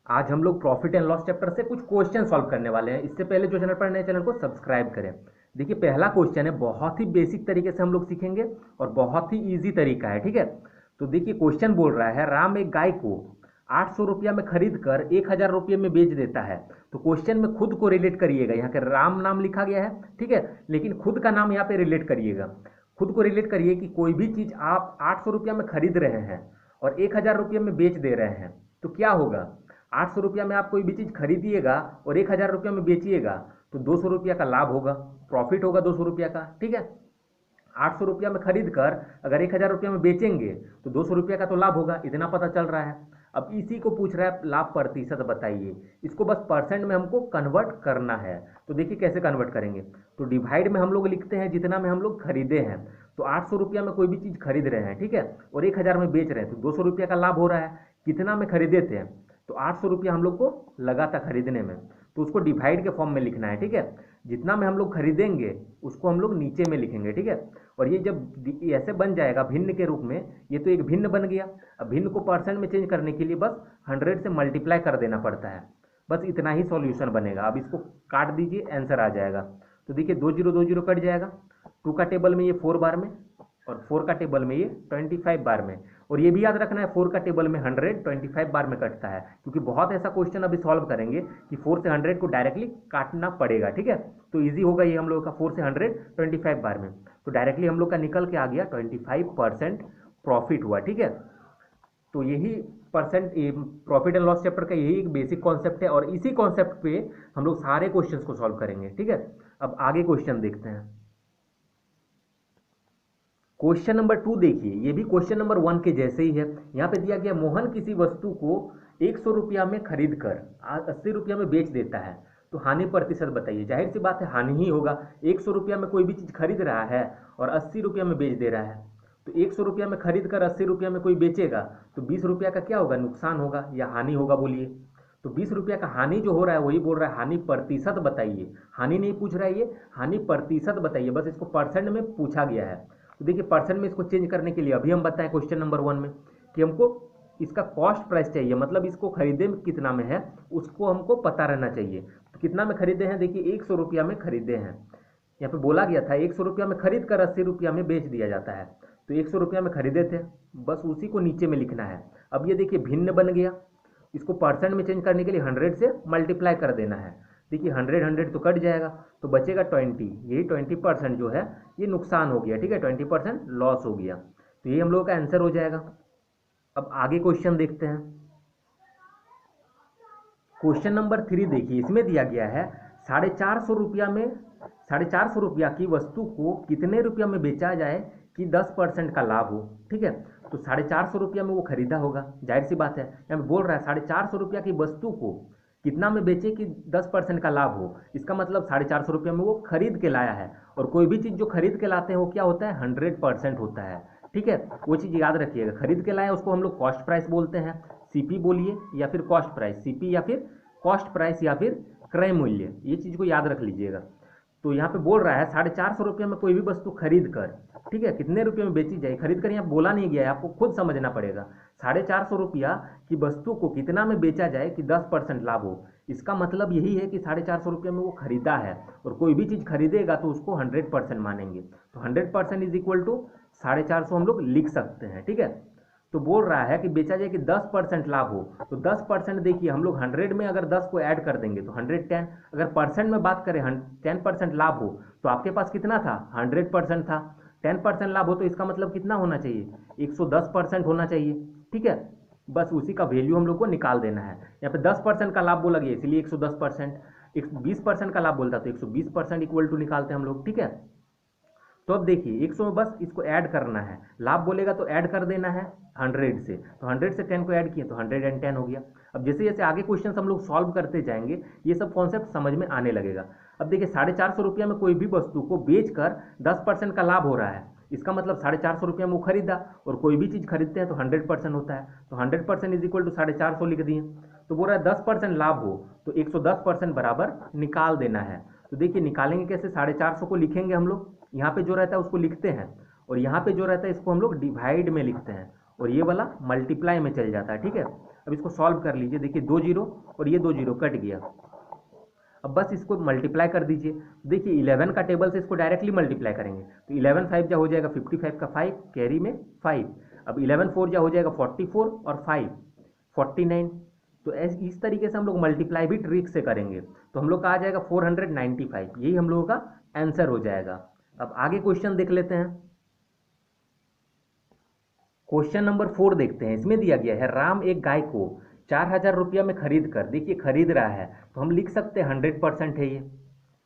आज हम लोग प्रॉफिट एंड लॉस चैप्टर से कुछ क्वेश्चन सॉल्व करने वाले हैं। इससे पहले जो चैनल पर नए, चैनल को सब्सक्राइब करें। देखिए पहला क्वेश्चन है, बहुत ही बेसिक तरीके से हम लोग सीखेंगे और बहुत ही इजी तरीका है, ठीक है। तो देखिए क्वेश्चन बोल रहा है, राम एक गाय को 800 रुपया में खरीद कर 1000 रुपये में बेच देता है। तो क्वेश्चन में खुद को रिलेट करिएगा। यहाँ के राम नाम लिखा गया है, ठीक है, लेकिन खुद का नाम यहाँ पे रिलेट करिएगा। खुद को रिलेट करिए कि कोई भी चीज़ आप 800 रुपया में खरीद रहे हैं और 1000 रुपये में बेच दे रहे हैं, तो क्या होगा। 800 रुपया में आप कोई भी चीज़ खरीदिएगा और 1000 रुपया में बेचिएगा तो 200 रुपया का लाभ होगा, प्रॉफिट होगा 200 रुपया का, ठीक है। 800 रुपया में खरीद कर अगर 1000 रुपया में बेचेंगे तो 200 रुपया का तो लाभ होगा, इतना पता चल रहा है। अब इसी को पूछ रहा है लाभ प्रतिशत बताइए। इसको बस परसेंट में हमको कन्वर्ट करना है। तो देखिए कैसे कन्वर्ट करेंगे। तो डिवाइड में हम लोग लिखते हैं जितना में हम लोग खरीदे हैं। तो 800 रुपया में कोई भी चीज़ खरीद रहे हैं, ठीक है, और 1000 में बेच रहे हैं तो 200 रुपया का लाभ हो रहा है। कितना में खरीदे थे, तो 800 रुपया हम लोग को लगा था खरीदने में, तो उसको डिवाइड के फॉर्म में लिखना है, ठीक है। जितना में हम लोग खरीदेंगे उसको हम लोग नीचे में लिखेंगे, ठीक है। और ये जब ऐसे बन जाएगा भिन्न के रूप में, ये तो एक भिन्न बन गया। अब भिन्न को परसेंट में चेंज करने के लिए बस 100 से मल्टीप्लाई कर देना पड़ता है। बस इतना ही सॉल्यूशन बनेगा। अब इसको काट दीजिए, आंसर आ जाएगा। तो देखिए 2 जीरो 2 जीरो कट जाएगा। 2 का टेबल में ये 4 बार में और 4 का टेबल में ये 25 बार में। और ये भी याद रखना है 4 का टेबल में 100 25 बार में कटता है, क्योंकि बहुत ऐसा क्वेश्चन अभी सॉल्व करेंगे कि 4 से 100 को डायरेक्टली काटना पड़ेगा, ठीक है। तो इजी होगा ये हम लोग का 4 से 100 25 बार में। तो डायरेक्टली हम लोग का निकल के आ गया 25% प्रॉफिट हुआ, ठीक है। तो यही percent profit and loss chapter का यही एक बेसिक कॉन्सेप्ट है और इसी कॉन्सेप्ट पे हम लोग सारे क्वेश्चंस को सॉल्व करेंगे, ठीक है। अब आगे क्वेश्चन देखते हैं। क्वेश्चन नंबर 2 देखिए, ये भी क्वेश्चन नंबर 1 के जैसे ही है। यहाँ पे दिया गया मोहन किसी वस्तु को 100 रुपया में खरीद कर 80 रुपया में बेच देता है, तो हानि प्रतिशत बताइए। जाहिर सी बात है हानि ही होगा। 100 रुपया में कोई भी चीज़ खरीद रहा है और 80 रुपया में बेच दे रहा है, तो 100 रुपया में खरीद कर 80 रुपया में कोई बेचेगा तो 20 रुपया का क्या होगा, नुकसान होगा या हानि होगा, बोलिए। तो 20 रुपया का हानि जो हो रहा है वही बोल रहा है हानि प्रतिशत बताइए। हानि नहीं पूछ रहा है ये, हानि प्रतिशत बताइए, बस इसको परसेंट में पूछा गया है। तो देखिए परसेंट में इसको चेंज करने के लिए अभी हम बताएं क्वेश्चन नंबर 1 में कि हमको इसका कॉस्ट प्राइस चाहिए, मतलब इसको खरीदे में कितना में है उसको हमको पता रहना चाहिए। तो कितना में खरीदे हैं, देखिए 100 रुपया में खरीदे हैं। यहाँ पे बोला गया था 100 रुपया में खरीद कर 80 रुपया में बेच दिया जाता है, तो 100 रुपया में खरीदे थे, बस उसी को नीचे में लिखना है। अब ये देखिए भिन्न बन गया, इसको परसेंट में चेंज करने के लिए 100 से मल्टीप्लाई कर देना है। देखिए 100 तो कट जाएगा, तो बचेगा 20। यही 20% जो है ये नुकसान हो गया, ठीक है, 20% लॉस हो गया। तो ये हम लोगों का आंसर हो जाएगा। अब आगे क्वेश्चन देखते हैं। क्वेश्चन नंबर 3 देखिए, इसमें दिया गया है 450 रुपया में 450 रुपया की वस्तु को कितने रुपया में बेचा जाए कि 10% का लाभ हो, ठीक है। तो 450 रुपया में वो खरीदा होगा, जाहिर सी बात है। यहाँ पे बोल रहा है 450 रुपया की वस्तु को कितना में बेचे कि 10% का लाभ हो। इसका मतलब 450 रुपया में वो खरीद के लाया है, और कोई भी चीज़ जो खरीद के लाते हैं वो क्या होता है, 100% होता है, ठीक है। वो चीज़ याद रखिएगा, खरीद के लाया उसको हम लोग कॉस्ट प्राइस बोलते हैं। सीपी बोलिए या फिर कॉस्ट प्राइस, सीपी या फिर कॉस्ट प्राइस या फिर क्रय मूल्य, ये चीज़ को याद रख लीजिएगा। तो यहाँ पे बोल रहा है 450 रुपये में कोई भी वस्तु खरीद कर, ठीक है, कितने रुपये में बेची जाए। खरीद कर यहाँ बोला नहीं गया है, आपको खुद समझना पड़ेगा। 450 रुपया की वस्तु को कितना में बेचा जाए कि 10% लाभ हो। इसका मतलब यही है कि 450 रुपये में वो खरीदा है, और कोई भी चीज़ खरीदेगा तो उसको 100% मानेंगे। तो 100% इज इक्वल टू 450 हम लोग लिख सकते हैं, ठीक है। तो बोल रहा है कि बेचा जाए कि 10% लाभ हो, तो 10% देखिए हम लोग 100 में अगर 10 को ऐड कर देंगे तो 110। अगर परसेंट में बात करें 10% लाभ हो तो आपके पास कितना था, 100% था। 10% लाभ हो तो इसका मतलब कितना होना चाहिए, 110% होना चाहिए, ठीक है। बस उसी का वैल्यू हम लोग को निकाल देना है। यहाँ पे 10% का लाभ बोला गया इसलिए 110%। 20% का लाभ बोलता तो 120% इक्वल टू निकालते हम लोग, ठीक है। तो अब देखिए 100 में बस इसको ऐड करना है, लाभ बोलेगा तो ऐड कर देना है 100 से, तो 100 से 10 को ऐड किए तो 110 हो गया। अब जैसे जैसे आगे क्वेश्चन हम लोग सॉल्व करते जाएंगे ये सब कॉन्सेप्ट समझ में आने लगेगा। अब देखिए 450 रुपया में कोई भी वस्तु को बेचकर 10% का लाभ हो रहा है, इसका मतलब 450 रुपया में वो खरीदा, और कोई भी चीज़ खरीदते हैं तो 100% होता है, तो 100% इज इक्वल टू 450 लिख दिए। तो बोल रहा है 10% लाभ हो तो 110% बराबर निकाल देना है। तो देखिए निकालेंगे कैसे, 450 को लिखेंगे हम लोग, यहाँ पे जो रहता है उसको लिखते हैं, और यहाँ पे जो रहता है इसको हम लोग डिवाइड में लिखते हैं, और ये वाला मल्टीप्लाई में चल जाता है, ठीक है। अब इसको सॉल्व कर लीजिए, देखिए 2 जीरो और ये 2 जीरो कट गया। अब बस इसको मल्टीप्लाई कर दीजिए, देखिए 11 का टेबल से इसको डायरेक्टली मल्टीप्लाई करेंगे तो 11 5 जा हो जाएगा 55 का 5 कैरी में 5। अब 11 4 जा हो जाएगा 44 और 5 49। तो इस तरीके से हम लोग मल्टीप्लाई भी ट्रिक से करेंगे तो हम लोग का आ जाएगा 495, यही हम लोगों का आंसर हो जाएगा। अब आगे क्वेश्चन देख लेते हैं। क्वेश्चन नंबर 4 देखते हैं। इसमें दिया गया है राम एक गाय को 4000 रुपया में खरीद कर, देखिए खरीद रहा है तो हम लिख सकते हैं 100% है। ये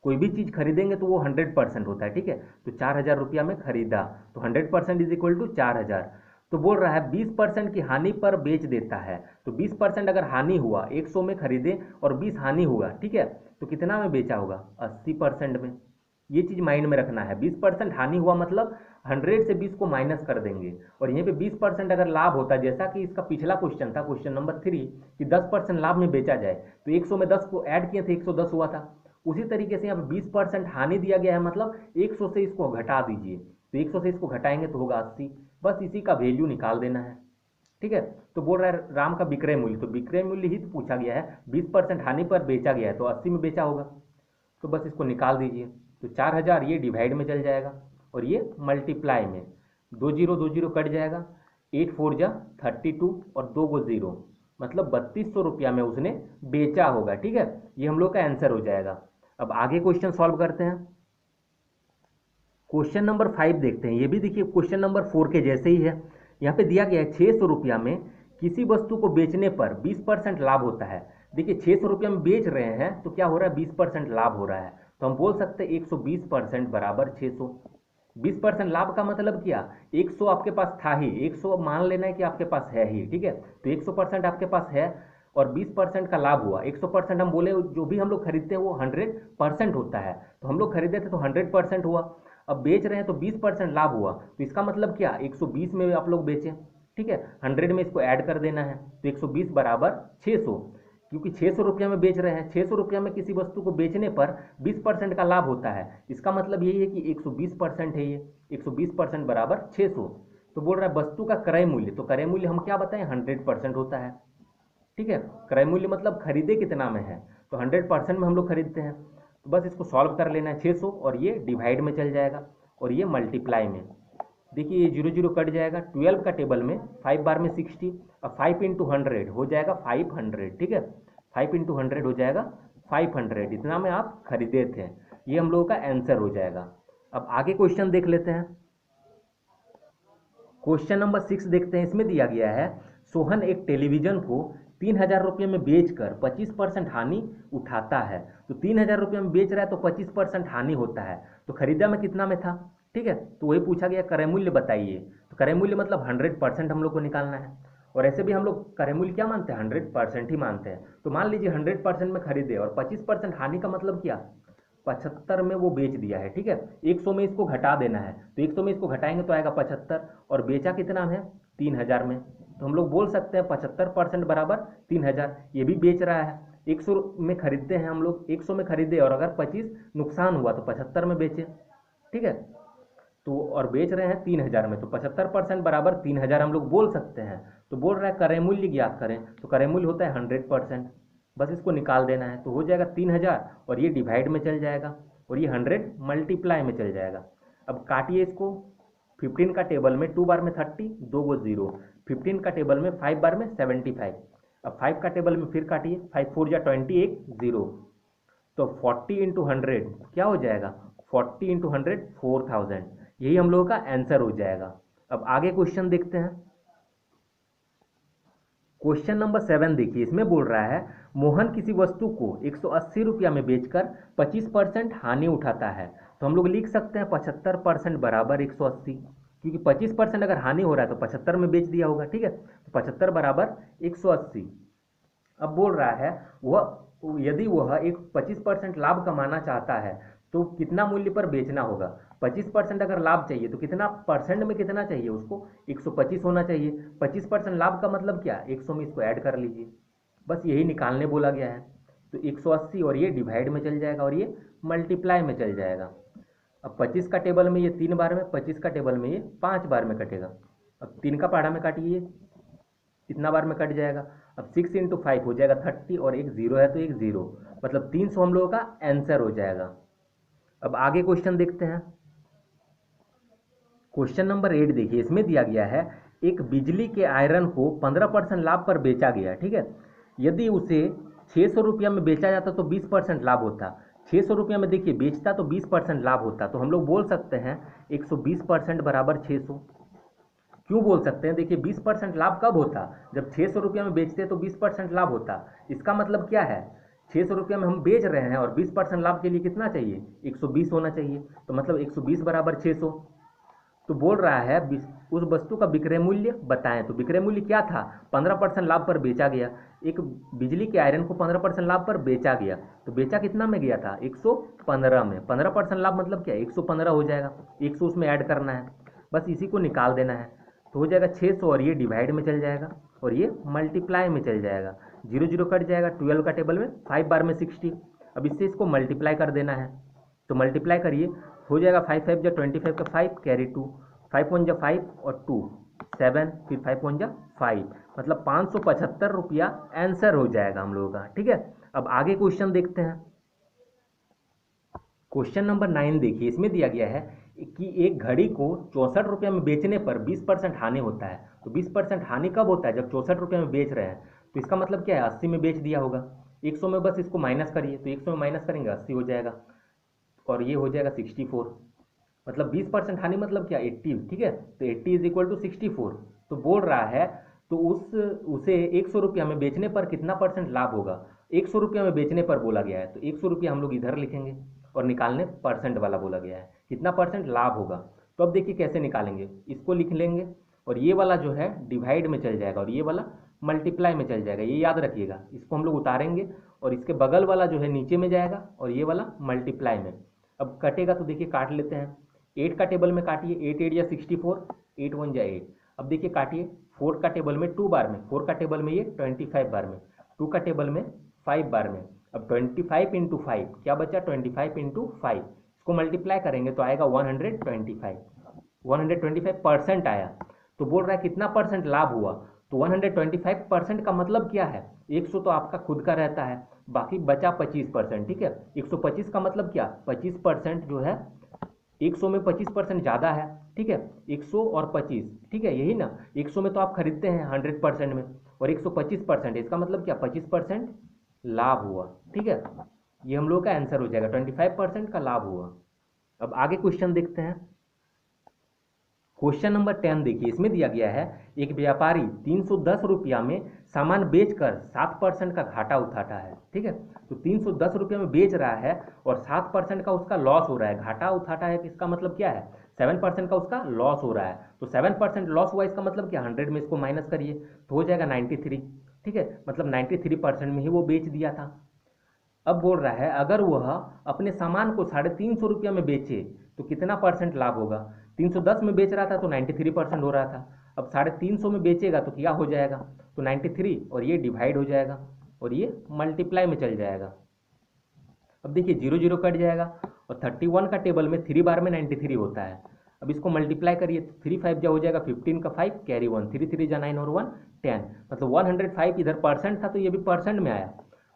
कोई भी चीज़ खरीदेंगे तो वो 100% होता है, ठीक है। तो 4000 रुपया में खरीदा तो 100% इज इक्वल टू 4000। तो बोल रहा है 20% की हानि पर बेच देता है, तो 20% अगर हानि हुआ 100 में खरीदे और 20 हानि हुआ, ठीक है, तो कितना में बेचा होगा 80% में। ये चीज़ माइंड में रखना है। 20% हानि हुआ मतलब 100 से 20 को माइनस कर देंगे और यहीं पे 20% अगर लाभ होता है, जैसा कि इसका पिछला क्वेश्चन था क्वेश्चन नंबर 3 कि 10% लाभ में बेचा जाए तो 100 में 10 को ऐड किए थे 110 हुआ था। उसी तरीके से यहाँ पे 20% हानि दिया गया है मतलब 100 से इसको घटा दीजिए, तो 100 से इसको घटाएंगे तो होगा 80। बस इसी का वैल्यू निकाल देना है, ठीक है। तो बोल रहा है राम का विक्रय मूल्य, तो विक्रय मूल्य ही तो पूछा गया है, 20% हानि पर बेचा गया है तो 80 में बेचा होगा, तो बस इसको निकाल दीजिए। तो 4000 ये डिवाइड में चल जाएगा और ये मल्टीप्लाई में, 2 जीरो कट जाएगा, 8 4 जा 32 और 2 को 0 मतलब 3200 रुपया में उसने बेचा होगा, ठीक है। ये हम लोग का आंसर हो जाएगा। अब आगे क्वेश्चन सॉल्व करते हैं। क्वेश्चन नंबर 5 देखते हैं। ये भी देखिए क्वेश्चन नंबर 4 के जैसे ही है। यहाँ पे दिया गया है 600 रुपया में किसी वस्तु को बेचने पर 20% लाभ होता है। देखिए 600 रुपया में बेच रहे हैं तो क्या हो रहा है 20% लाभ हो रहा है, तो हम बोल सकते हैं 120% बराबर 600। 20% लाभ का मतलब क्या, 100 आपके पास था ही, 100 मान लेना है कि आपके पास है ही, ठीक है। तो 100% आपके पास है और 20% का लाभ हुआ। 100% हम बोले जो भी हम लोग खरीदते हैं वो 100% होता है, तो हम लोग खरीदे थे तो 100% हुआ। अब बेच रहे हैं तो 20% लाभ हुआ, तो इसका मतलब क्या 120 में आप लोग बेचें, ठीक है। 100 में इसको ऐड कर देना है तो 120 बराबर 600, क्योंकि 600 रुपया में बेच रहे हैं, 600 रुपया में किसी वस्तु को बेचने पर 20% का लाभ होता है। इसका मतलब यही है कि 120% है ये, 120% बराबर 600। तो बोल रहा है वस्तु का क्रय मूल्य, तो क्रय मूल्य हम क्या बताएं 100% होता है, ठीक है। क्रय मूल्य मतलब खरीदे कितना में है, तो 100% में हम लोग खरीदते हैं। तो बस इसको सॉल्व कर लेना है 600 और ये डिवाइड में चल जाएगा और ये मल्टीप्लाई में। देखिए ये 0 0 कट जाएगा, 12 का टेबल में 5 बार में 60 और 5 इंटू 100 हो जाएगा 500, ठीक है। 5 इंटू 100 हो जाएगा 500, इतना में आप खरीदे थे। ये हम लोगों का आंसर हो जाएगा। अब आगे क्वेश्चन देख लेते हैं। क्वेश्चन नंबर 6 देखते हैं। इसमें दिया गया है सोहन एक टेलीविजन को 3000 रुपये में बेचकर 25% हानि उठाता है। तो 3000 रुपये में बेच रहा है तो 25% हानि होता है, तो खरीदा में कितना में था, ठीक है। तो वही पूछा गया क्रय मूल्य बताइए, तो क्रय मूल्य मतलब 100% हम लोग को निकालना है। और ऐसे भी हम लोग क्रय मूल्य क्या मानते हैं 100% ही मानते हैं। तो मान लीजिए 100% में खरीदे और 25% हानि का मतलब क्या 75 में वो बेच दिया है, ठीक है। 100 में इसको घटा देना है, तो 100 में इसको घटाएंगे तो आएगा 75 और बेचा कितना में 3000 में। तो हम लोग बोल सकते हैं 75% बराबर 3000। ये भी बेच रहा है, 100 में खरीदते हैं हम लोग, 100 में खरीदे और अगर 25 नुकसान हुआ तो 75 में बेचे, ठीक है। तो और बेच रहे हैं 3000 में, तो 75% बराबर 3000 हम लोग बोल सकते हैं। तो बोल रहा है क्रय मूल्य ज्ञात करें, तो क्रय मूल्य होता है 100%। बस इसको निकाल देना है तो हो जाएगा 3000 और ये डिवाइड में चल जाएगा और ये 100 मल्टीप्लाई में चल जाएगा। अब काटिए इसको, 15 का टेबल में 2 बार में 30, 2 को 0, 15 का टेबल में 5 बार में 75। अब 5 का टेबल में फिर काटिए, 5 4 जा 28, 0, तो 40 इंटू 100 क्या हो जाएगा 40 इंटू 100 4000, यही हम लोगों का आंसर हो जाएगा। अब आगे क्वेश्चन देखते हैं। क्वेश्चन नंबर 7 देखिए। इसमें बोल रहा है मोहन किसी वस्तु को 180 रुपया में बेचकर 25% हानि उठाता है। तो हम लोग लिख सकते हैं 75% बराबर 180, क्योंकि 25% अगर हानि हो रहा है तो 75 में बेच दिया होगा, ठीक है। तो 75 बराबर 180। अब बोल रहा है वह यदि वह एक 25% लाभ कमाना चाहता है तो कितना मूल्य पर बेचना होगा। 25% अगर लाभ चाहिए तो कितना परसेंट में कितना चाहिए उसको 125 होना चाहिए। 25% लाभ का मतलब क्या 100 में इसको ऐड कर लीजिए, बस यही निकालने बोला गया है। तो 180 और ये डिवाइड में चल जाएगा और ये मल्टीप्लाई में चल जाएगा। अब 25 का टेबल में ये 3 बार में, 25 का टेबल में ये 5 बार में कटेगा। अब 3 का पहाड़ा में काटिए, कितना बार में कट जाएगा। अब 6 इंटू 5 हो जाएगा 30 और एक जीरो है तो एक जीरो, मतलब 300 हम लोगों का आंसर हो जाएगा। अब आगे क्वेश्चन देखते हैं। क्वेश्चन नंबर 8 देखिए, इसमें दिया गया है एक बिजली के आयरन को 15% लाभ पर बेचा गया, ठीक है। यदि उसे 600 रुपया में बेचा जाता तो 20% लाभ होता। 600 रुपया में देखिए बेचता तो 20% लाभ होता, तो हम लोग बोल सकते हैं 120% बराबर 600। क्यों बोल सकते हैं, देखिए 20% लाभ कब होता, जब 600 रुपया में बेचते तो 20% लाभ होता। इसका मतलब क्या है, 600 रुपया में हम बेच रहे हैं और 20% लाभ के लिए कितना चाहिए, 120 होना चाहिए। तो मतलब 120 बराबर 600। तो बोल रहा है उस वस्तु का विक्रय मूल्य बताएं। तो विक्रय मूल्य क्या था, 15% लाभ पर बेचा गया। एक बिजली के आयरन को 15% लाभ पर बेचा गया, तो बेचा कितना में गया था, 115 में। 15% लाभ मतलब क्या, 115 हो जाएगा, 100 उसमें ऐड करना है, बस इसी को निकाल देना है। तो हो जाएगा 600 और ये डिवाइड में चल जाएगा और ये मल्टीप्लाई में चल जाएगा। जीरो जीरो कट जाएगा, 12 का टेबल में 5 बार में 60। अब इससे इसको मल्टीप्लाई कर देना है, तो मल्टीप्लाई करिए, हो जाएगा 5 5 जा 25 का 5 कैरी 2, 5 1 जा 5 और 2 7, फिर 5 1 जा 5, मतलब 575 रुपया आंसर हो जाएगा हम लोगों का, ठीक है। अब आगे क्वेश्चन देखते हैं। क्वेश्चन नंबर 9 देखिए, इसमें दिया गया है कि एक घड़ी को 64 रुपया में बेचने पर 20% हानि होता है। तो 20% हानि कब होता है, जब 64 रुपया में बेच रहे हैं। तो इसका मतलब क्या है, 80 में बेच दिया होगा, 100 में बस इसको माइनस करिए, तो 100 में माइनस करेंगे 80 हो जाएगा और ये हो जाएगा 64। मतलब 20% हानि मतलब क्या, 80, ठीक है। तो 80 इज इक्वल टू 64। तो बोल रहा है तो उसे 100 रुपया में बेचने पर कितना परसेंट लाभ होगा। 100 रुपया में बेचने पर बोला गया है, तो 100 रुपया हम लोग इधर लिखेंगे और निकालने परसेंट वाला बोला गया है, कितना परसेंट लाभ होगा। तो अब देखिए कैसे निकालेंगे, इसको लिख लेंगे और ये वाला जो है डिवाइड में चल जाएगा और ये वाला मल्टीप्लाई में चल जाएगा, ये याद रखिएगा। इसको हम लोग उतारेंगे और इसके बगल वाला जो है नीचे में जाएगा और ये वाला मल्टीप्लाई में। अब कटेगा तो देखिए काट लेते हैं, 8 का टेबल में काटिए, 8 8 या 64, 8 1 जा 8। अब देखिए काटिए, 4 का टेबल में 2 बार में, 4 का टेबल में ये 25 बार में, 2 का टेबल में 5 बार में। अब 25 इंटू 5 क्या बचा, 25 इंटू 5, इसको मल्टीप्लाई करेंगे तो आएगा 125, 125% आया। तो बोल रहा है कितना परसेंट लाभ हुआ, तो 125% का मतलब क्या है, 100 तो आपका खुद का रहता है, बाकी बचा 25%, ठीक है। 125 का मतलब क्या, 25% जो है 100 में 25% ज़्यादा है, ठीक है। 100 और 25, ठीक है, यही ना। 100 में तो आप खरीदते हैं 100% में और 125%, इसका मतलब क्या, 25% लाभ हुआ, ठीक है। ये हम लोग का आंसर हो जाएगा, 25% का लाभ हुआ। अब आगे क्वेश्चन देखते हैं। क्वेश्चन नंबर 10 देखिए, इसमें दिया गया है एक व्यापारी 310 रुपया में सामान बेचकर 7% का घाटा उठाता है, ठीक है। तो 310 रुपया में बेच रहा है और 7% का उसका लॉस हो रहा है, घाटा उठाता है, इसका मतलब क्या है, 7% का उसका लॉस हो रहा है। तो 7% लॉस हुआ, इसका मतलब क्या, 100 में इसको माइनस करिए तो हो जाएगा 93, ठीक है। मतलब 93% में ही वो बेच दिया था। अब बोल रहा है अगर वह अपने सामान को 350 रुपया में बेचे तो कितना परसेंट लाभ होगा। 310 में बेच रहा था तो 93% हो रहा था, अब 350 में बेचेगा तो क्या हो जाएगा, तो 93 और ये डिवाइड हो जाएगा और ये मल्टीप्लाई में चल जाएगा। अब देखिए जीरो जीरो कट जाएगा और 31 का टेबल में 3 बार में 93 होता है। अब इसको मल्टीप्लाई करिए, 3 5 जा हो जाएगा 15 का 5 कैरी 1, 3 3 जा 9 और 1 10, मतलब 105 इधर परसेंट था तो ये भी परसेंट में आया,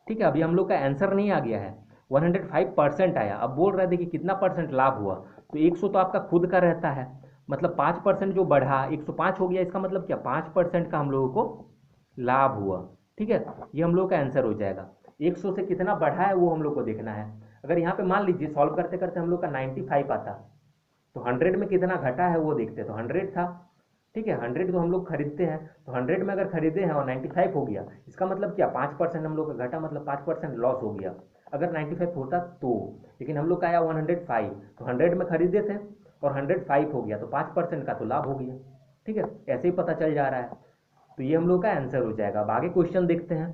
ठीक है। अभी हम लोग का आंसर नहीं आ गया है, 105% आया। अब बोल रहा है देखिए कितना परसेंट लाभ हुआ, तो 100 तो आपका खुद का रहता है, मतलब 5% जो बढ़ा 105 हो गया, इसका मतलब क्या, 5% का हम लोगों को लाभ हुआ, ठीक है। ये हम लोग का आंसर हो जाएगा। 100 से कितना बढ़ा है वो हम लोग को देखना है। अगर यहाँ पे मान लीजिए सॉल्व करते करते हम लोग का 95 आता, तो 100 में कितना घटा है वो देखते, तो 100 था, ठीक है। 100 तो हम लोग खरीदते हैं, तो 100 में अगर खरीदे हैं और 95 हो गया, इसका मतलब क्या, 5% हम लोग का घटा, मतलब 5% लॉस हो गया अगर 95 होता तो। लेकिन हम लोग का आया 105, तो 100 में खरीदे थे और 105 हो गया, तो 5% का तो लाभ हो गया, ठीक है। ऐसे ही पता चल जा रहा है, तो ये हम लोग का आंसर हो जाएगा। अब आगे क्वेश्चन देखते हैं।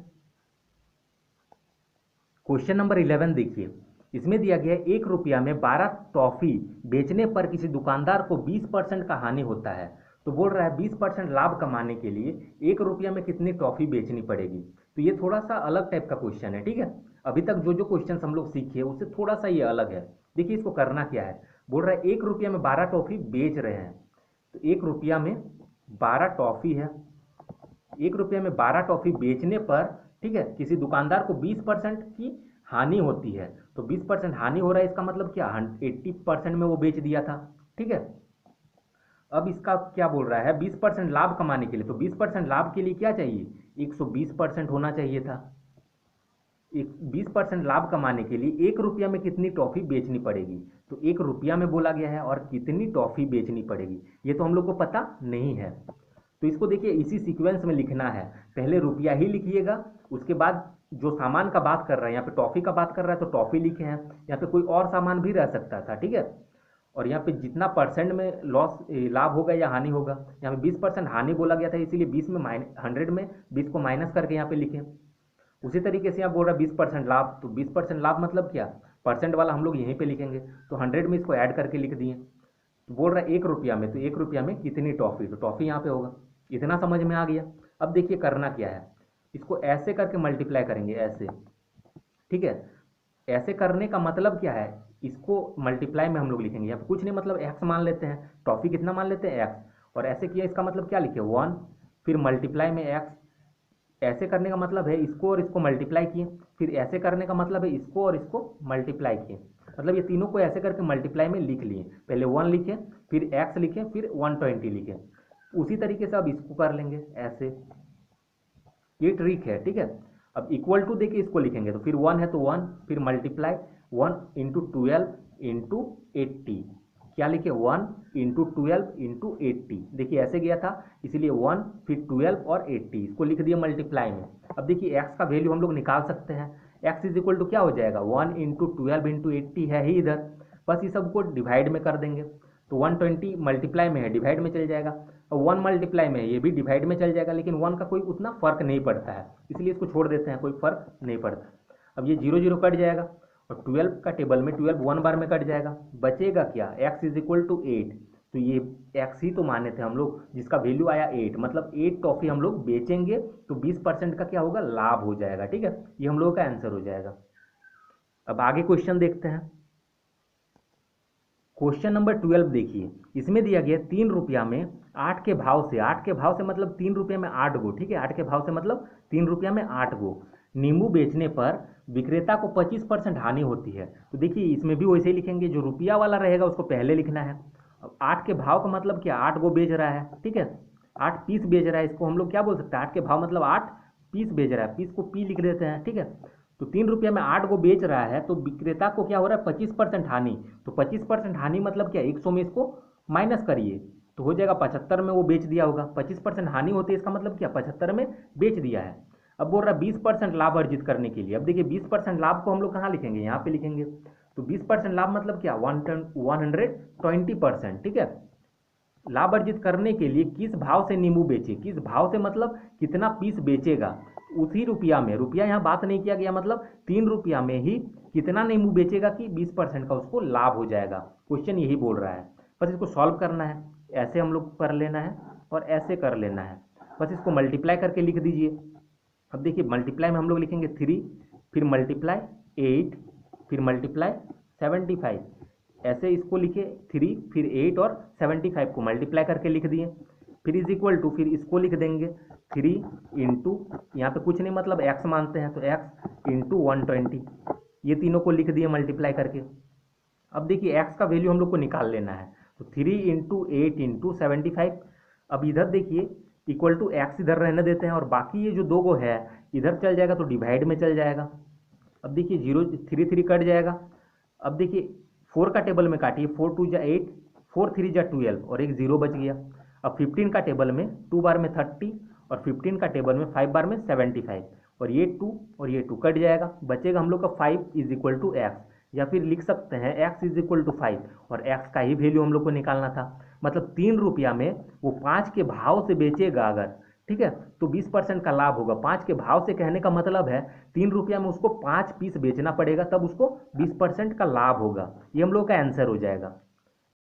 क्वेश्चन नंबर 11 देखिए, इसमें दिया गया है 1 रुपया में 12 टॉफी बेचने पर किसी दुकानदार को 20% का हानि होता है। तो बोल रहा है 20% लाभ कमाने के लिए 1 रुपया में कितनी टॉफी बेचनी पड़ेगी। तो ये थोड़ा सा अलग टाइप का क्वेश्चन है, ठीक है। अभी तक जो जो क्वेश्चन हम लोग सीखे उससे थोड़ा सा ये अलग है। देखिए इसको करना क्या है, बोल रहा है 1 रुपया में 12 टॉफी बेच रहे हैं, तो 1 रुपया में 12 टॉफी है, 1 रुपये में 12 टॉफी बेचने पर, ठीक है, किसी दुकानदार को 20% की हानि होती है। तो 20% हानि हो रहा है, इसका मतलब क्या, 80% में वो बेच दिया था, ठीक है। अब इसका क्या बोल रहा है, 20% लाभ कमाने के लिए, तो 20% लाभ के लिए क्या चाहिए, 120% होना चाहिए था। 20% लाभ कमाने के लिए 1 रुपया में कितनी टॉफी बेचनी पड़ेगी, तो 1 रुपया में बोला गया है, और कितनी टॉफी बेचनी पड़ेगी ये तो हम लोग को पता नहीं है। तो इसको देखिए इसी सीक्वेंस में लिखना है, पहले रुपया ही लिखिएगा, उसके बाद जो सामान का बात कर रहा है, यहाँ पे टॉफी का बात कर रहा है तो टॉफी लिखे हैं, यहाँ पे कोई और सामान भी रह सकता था, ठीक है। और यहाँ पे जितना परसेंट में लॉस लाभ होगा या हानि होगा, यहाँ पे 20% हानि बोला गया था, इसीलिए 20 में 100 में 20 को माइनस करके यहाँ पे लिखें। उसी तरीके से यहाँ बोल रहा है 20% लाभ, तो 20% लाभ मतलब क्या, परसेंट वाला हम लोग यहीं पे लिखेंगे, तो 100 में इसको ऐड करके लिख दिए। तो बोल रहा है 1 रुपया में, तो 1 रुपया में कितनी टॉफी, तो टॉफी यहाँ पे होगा। इतना समझ में आ गया। अब देखिए करना क्या है, इसको ऐसे करके मल्टीप्लाई करेंगे, ऐसे, ठीक है। ऐसे करने का मतलब क्या है, इसको मल्टीप्लाई में हम लोग लिखेंगे, यहाँ पे कुछ नहीं, मतलब एक्स मान लेते हैं, टॉफी कितना मान लेते हैं, एक्स, और ऐसे किया इसका मतलब क्या लिखे, 1, फिर मल्टीप्लाई में एक्स। ऐसे करने का मतलब है इसको और इसको मल्टीप्लाई किए, फिर ऐसे करने का मतलब है इसको और इसको मल्टीप्लाई किए, मतलब ये तीनों को ऐसे करके मल्टीप्लाई में लिख लिए, पहले 1 लिखे, फिर एक्स लिखे, फिर 120 लिखे। उसी तरीके से अब इसको कर लेंगे ऐसे, ये ट्रिक है, ठीक है। अब इक्वल टू देके इसको लिखेंगे, तो फिर 1 है तो 1, फिर मल्टीप्लाई 1 इंटू 12 इंटू 80, क्या लिखे, 1 इंटू 12 इंटू 80, देखिए ऐसे गया था, इसीलिए 1 फिर 12 और 80 इसको लिख दिया मल्टीप्लाई में। अब देखिए एक्स का वैल्यू हम लोग निकाल सकते हैं, एक्स इज इक्वल टू क्या हो जाएगा, 1 इंटू 12 इंटू 80 है ही इधर, बस इस सबको डिवाइड में कर देंगे, तो 120 मल्टीप्लाई में है, डिवाइड में चल जाएगा, और 1 मल्टीप्लाई में है, ये भी डिवाइड में चल जाएगा, लेकिन 1 का कोई उतना फर्क नहीं पड़ता है, इसलिए इसको छोड़ देते हैं, कोई फर्क नहीं पड़ता। अब ये 0 0 कट जाएगा, और 12 का टेबल में 12 1 बार में कट जाएगा, बचेगा क्या, x इज इक्वल टू 8, तो ये x ही तो माने थे हम लोग, जिसका वैल्यू आया 8, मतलब 8 टॉफी हम लोग बेचेंगे, तो 20% का क्या होगा, लाभ हो जाएगा, ठीक है। ये हम लोगों का आंसर हो जाएगा। अब आगे क्वेश्चन देखते हैं। क्वेश्चन नंबर 12 देखिए, इसमें दिया गया 3 रुपया में 8 के भाव से, 8 के भाव से मतलब 3 रुपये में 8 गो, ठीक है, 8 के भाव से मतलब 3 रुपया में 8 गो नींबू बेचने पर विक्रेता को 25% हानि होती है। तो देखिए इसमें भी वैसे ही लिखेंगे, जो रुपया वाला रहेगा उसको पहले लिखना है। अब 8 के भाव का मतलब क्या, 8 गो बेच रहा है, ठीक है, 8 पीस बेच रहा है, इसको हम लोग क्या बोल सकते हैं, 8 के भाव मतलब 8 पीस बेच रहा है, पीस को पी लिख देते हैं, ठीक है। तो 3 रुपया में 8 को बेच रहा है, तो विक्रेता को क्या हो रहा है, 25% हानि, तो 25% हानि मतलब क्या, 100 में इसको माइनस करिए, तो हो जाएगा 75 में वो बेच दिया होगा, 25% हानि होती है, इसका मतलब क्या, 75 में बेच दिया है। अब बोल रहा है 20% लाभ अर्जित करने के लिए, अब देखिए 20% लाभ को हम लोग कहाँ लिखेंगे, यहाँ पे लिखेंगे, तो 20% लाभ मतलब क्या, 120%, ठीक है। लाभ अर्जित करने के लिए किस भाव से नींबू बेचे, किस भाव से मतलब कितना पीस बेचेगा, उसी रुपया में, रुपया यहाँ बात नहीं किया गया, मतलब 3 रुपया में ही कितना नींबू बेचेगा कि 20% का उसको लाभ हो जाएगा, क्वेश्चन यही बोल रहा है। बस इसको सॉल्व करना है, ऐसे हम लोग कर लेना है और ऐसे कर लेना है, बस इसको मल्टीप्लाई करके लिख दीजिए। अब देखिए मल्टीप्लाई में हम लोग लिखेंगे 3, फिर मल्टीप्लाई 8, फिर मल्टीप्लाई 75, ऐसे इसको लिखे 3 फिर 8 और 75 को मल्टीप्लाई करके लिख दिए, फिर इज इक्वल टू, फिर इसको लिख देंगे 3 इंटू, यहाँ पे कुछ नहीं मतलब x मानते हैं, तो x इंटू 120, ये तीनों को लिख दिए मल्टीप्लाई करके। अब देखिए x का वैल्यू हम लोग को निकाल लेना है, तो 3 इंटू 8 इंटू 75, अब इधर देखिए इक्वल टू एक्स इधर रहने देते हैं, और बाकी ये जो 2 को है इधर चल जाएगा, तो डिवाइड में चल जाएगा। अब देखिए 0 3 3 कट जाएगा, अब देखिए 4 का टेबल में काटिए, 4 2 जा 8, 4 3 जा 12, और एक 0 बच गया। अब 15 का टेबल में 2 बार में 30, और 15 का टेबल में 5 बार में 75, और ये 2 और ये 2 कट जाएगा, बचेगा हम लोग का 5 इज इक्वल टू एक्स, या फिर लिख सकते हैं x इज इक्वल टू 5, और x का ही वैल्यू हम लोग को निकालना था, मतलब 3 रुपया में वो 5 के भाव से बेचेगा अगर, ठीक है, तो 20% का लाभ होगा। 5 के भाव से कहने का मतलब है 3 रुपया में उसको 5 पीस बेचना पड़ेगा, तब उसको 20% का लाभ होगा। ये हम लोग का आंसर हो जाएगा।